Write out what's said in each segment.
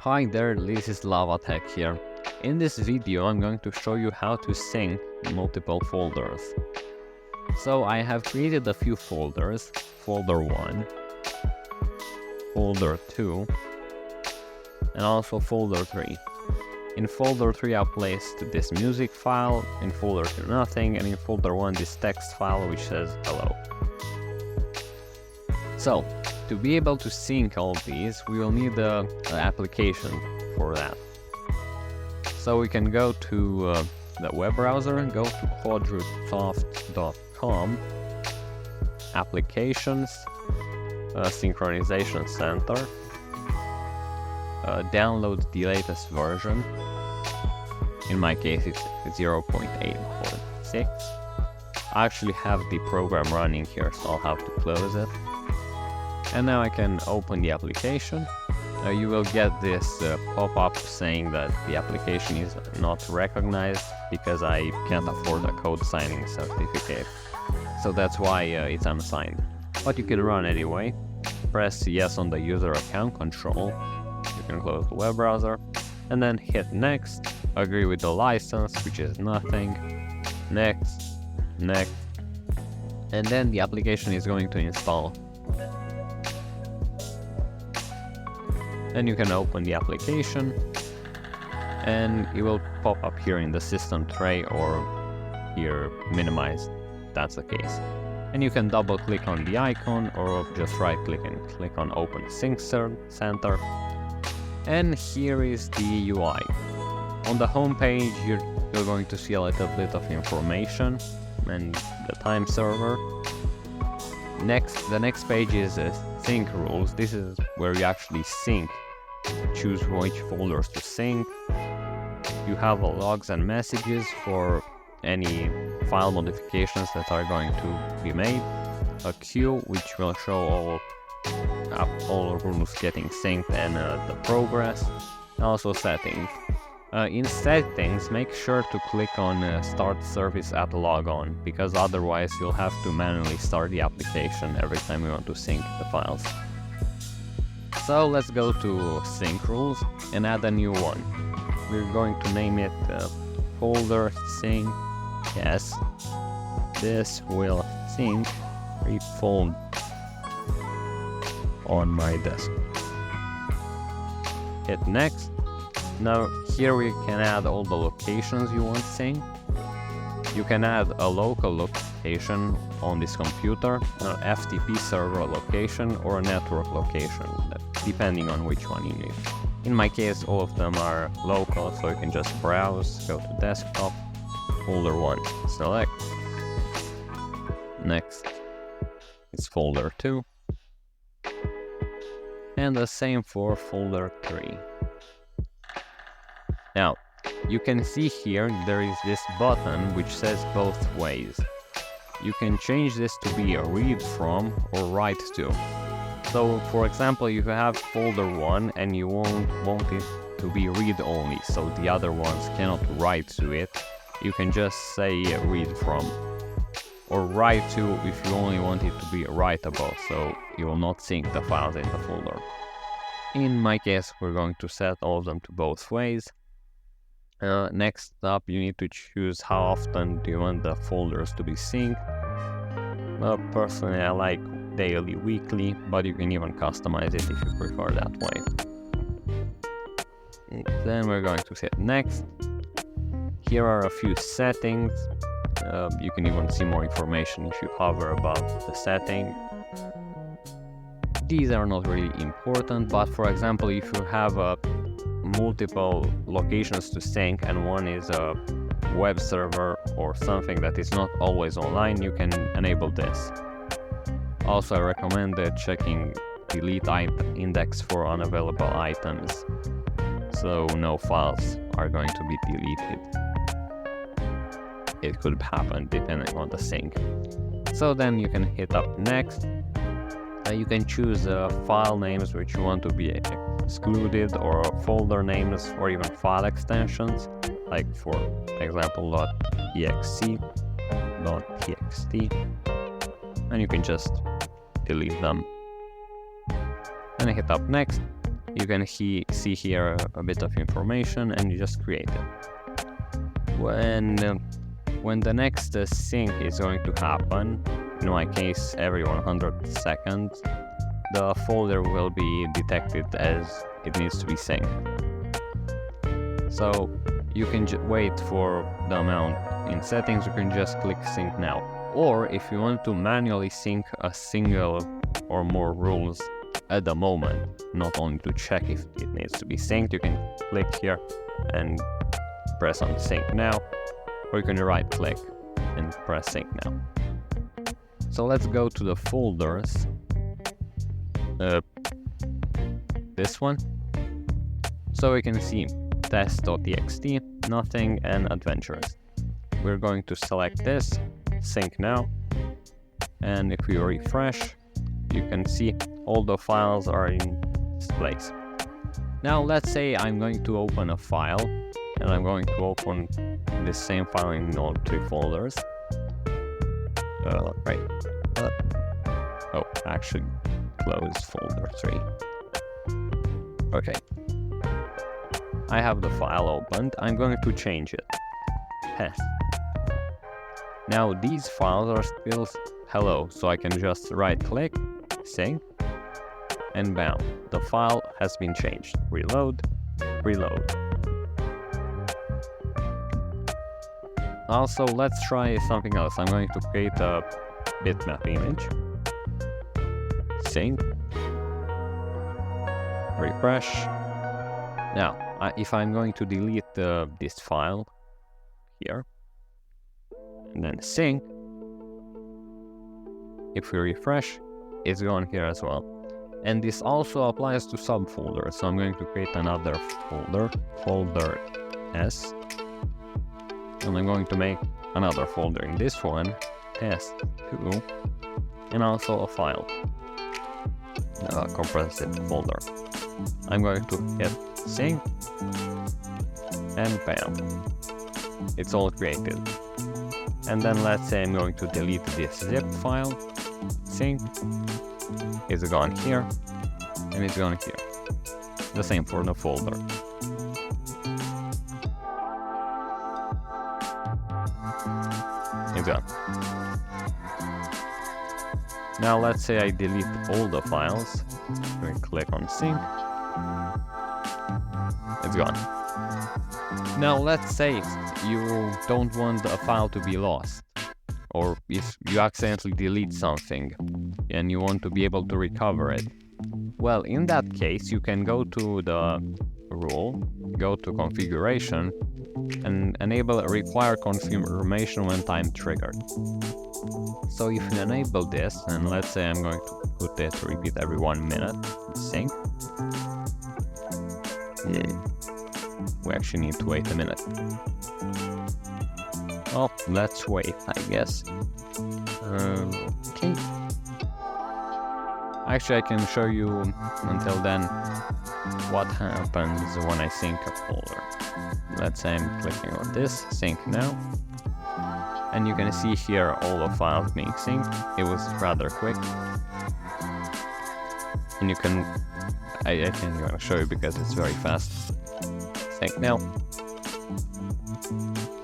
Hi there, this is LavaTech here. In this video I'm going to show you how to sync multiple folders. So I have created a few folders, folder 1, folder 2, and also folder 3. In folder 3 I placed this music file, in folder 2 nothing, and in folder 1 this text file which says hello. So, to be able to sync all these, we will need an application for that. So we can go to the web browser and go to codruts.com, Applications, Synchronization Center, download the latest version. In my case it's 0.846. I actually have the program running here, so I'll have to close it. And now I can open the application. You will get this pop-up saying that the application is not recognized because I can't afford a code signing certificate. So that's why it's unsigned. But you can run anyway. Press yes on the user account control. You can close the web browser and then hit next. Agree with the license, which is nothing. Next, next. And then the application is going to install. Then you can open the application and it will pop up here in the system tray or here minimized, that's the case. And you can double click on the icon or just right click and click on Open Sync Center. And here is the UI. On the home page you're going to see a little bit of information and the time server. The next page is sync rules. This is where you actually sync. Choose which folders to sync. You have logs and messages for any file modifications that are going to be made. A queue which will show all rules getting synced and the progress. Also settings. In settings, make sure to click on Start Service at Logon, because otherwise you'll have to manually start the application every time you want to sync the files. So let's go to Sync Rules and add a new one. We're going to name it Folder Sync. Yes, this will sync refold on my desk. Hit next. Now here we can add all the locations you want synced. You can add a local location on this computer, an FTP server location, or a network location, depending on which one you need. In my case, all of them are local, so you can just browse, go to desktop, folder 1, select. Next is folder 2. And the same for folder 3. Now, you can see here there is this button which says both ways. You can change this to be a read from or write to. So, for example, if you have folder 1 and you want it to be read only, so the other ones cannot write to it, you can just say read from. Or write to if you only want it to be writable, so you will not sync the files in the folder. In my case, we're going to set all of them to both ways. Next up, you need to choose how often do you want the folders to be synced. Personally, I like daily, weekly, but you can even customize it if you prefer that way. And then we're going to hit next. Here are a few settings. You can even see more information if you hover above the setting. These are not really important, but for example, if you have multiple locations to sync and one is a web server or something that is not always online, you can enable this. Also, I recommend checking delete index for unavailable items, so no files are going to be deleted. It could happen depending on the sync. So then you can hit up next. You can choose file names which you want to be excluded, or folder names, or even file extensions, like for example .exe, .txt, and you can just delete them. And hit up next. you can see here a bit of information, and you just create it. When the next sync is going to happen, in my case every 100 seconds, the folder will be detected as it needs to be synced. So you can wait for the amount. In settings you can just click sync now. Or if you want to manually sync a single or more rules at the moment, not only to check if it needs to be synced, you can click here and press on sync now, or you can right click and press sync now. So let's go to the folders, this one, so we can see test.txt, nothing, and adventures. We're going to select this, sync now, and if we refresh, you can see all the files are in this place. Now let's say I'm going to open a file, and I'm going to open the same file in all 3 folders. Actually close folder 3. Okay. I have the file opened. I'm going to change it. Test. Now these files are still hello, so I can just right click, sync, and bam, the file has been changed. Reload, reload. Also, let's try something else. I'm going to create a bitmap image. Sync. Refresh. Now, if I'm going to delete this file here, and then sync, if we refresh, it's gone here as well. And this also applies to subfolders. So I'm going to create another folder, folder S, and I'm going to make another folder in this one, S2, and also a file, compressed folder. I'm going to hit sync, and bam, it's all created. And then let's say I'm going to delete this zip file, sync, it's gone here, and it's gone here. The same for the folder. It's gone. Now let's say I delete all the files, and click on sync, it's gone. Now let's say you don't want a file to be lost, or if you accidentally delete something and you want to be able to recover it. Well, in that case you can go to the rule, go to configuration, and enable require confirmation when time triggered. So if you enable this, and let's say I'm going to put it to repeat every 1 minute, sync. We actually need to wait a minute. Well, let's wait, I guess. Okay. Actually, I can show you until then what happens when I sync a folder. Let's say I'm clicking on this, sync now. And you can see here all the files being synced. It was rather quick. And you can, I can't even show you because it's very fast. Sync now.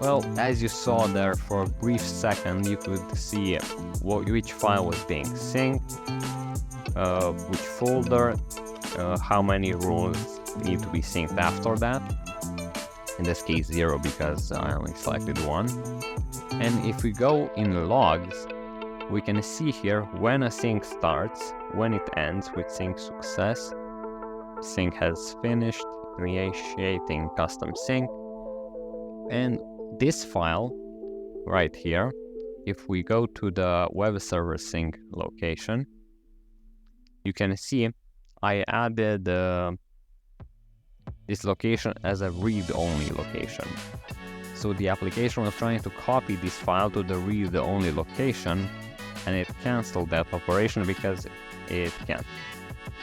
Well, as you saw there, for a brief second you could see which file was being synced, which folder, how many rules need to be synced after that. In this case 0 because I only selected 1. And if we go in logs, we can see here when a sync starts, when it ends with sync success, sync has finished, initiating custom sync. And this file right here, if we go to the web server sync location, you can see I added this location as a read-only location. So the application was trying to copy this file to the read-only location, and it canceled that operation because it can't.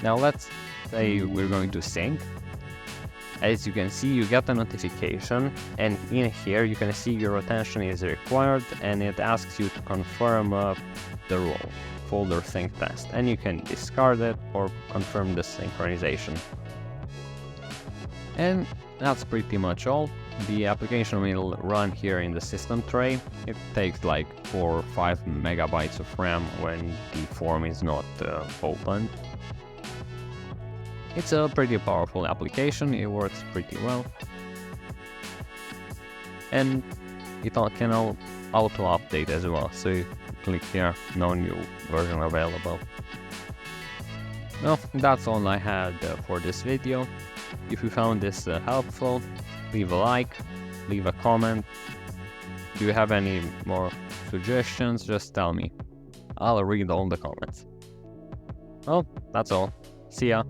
Now let's say we're going to sync. As you can see, you get a notification, and in here you can see your attention is required, and it asks you to confirm the rule, folder sync test, and you can discard it or confirm the synchronization. And that's pretty much all. The application will run here in the system tray. It takes like 4 or 5 megabytes of RAM when the form is not opened. It's a pretty powerful application, it works pretty well. And it can auto-update as well, so you click here, no new version available. Well, that's all I had for this video. If you found this helpful, leave a like, leave a comment. Do you have any more suggestions? Just tell me. I'll read all the comments. Well, that's all. See ya.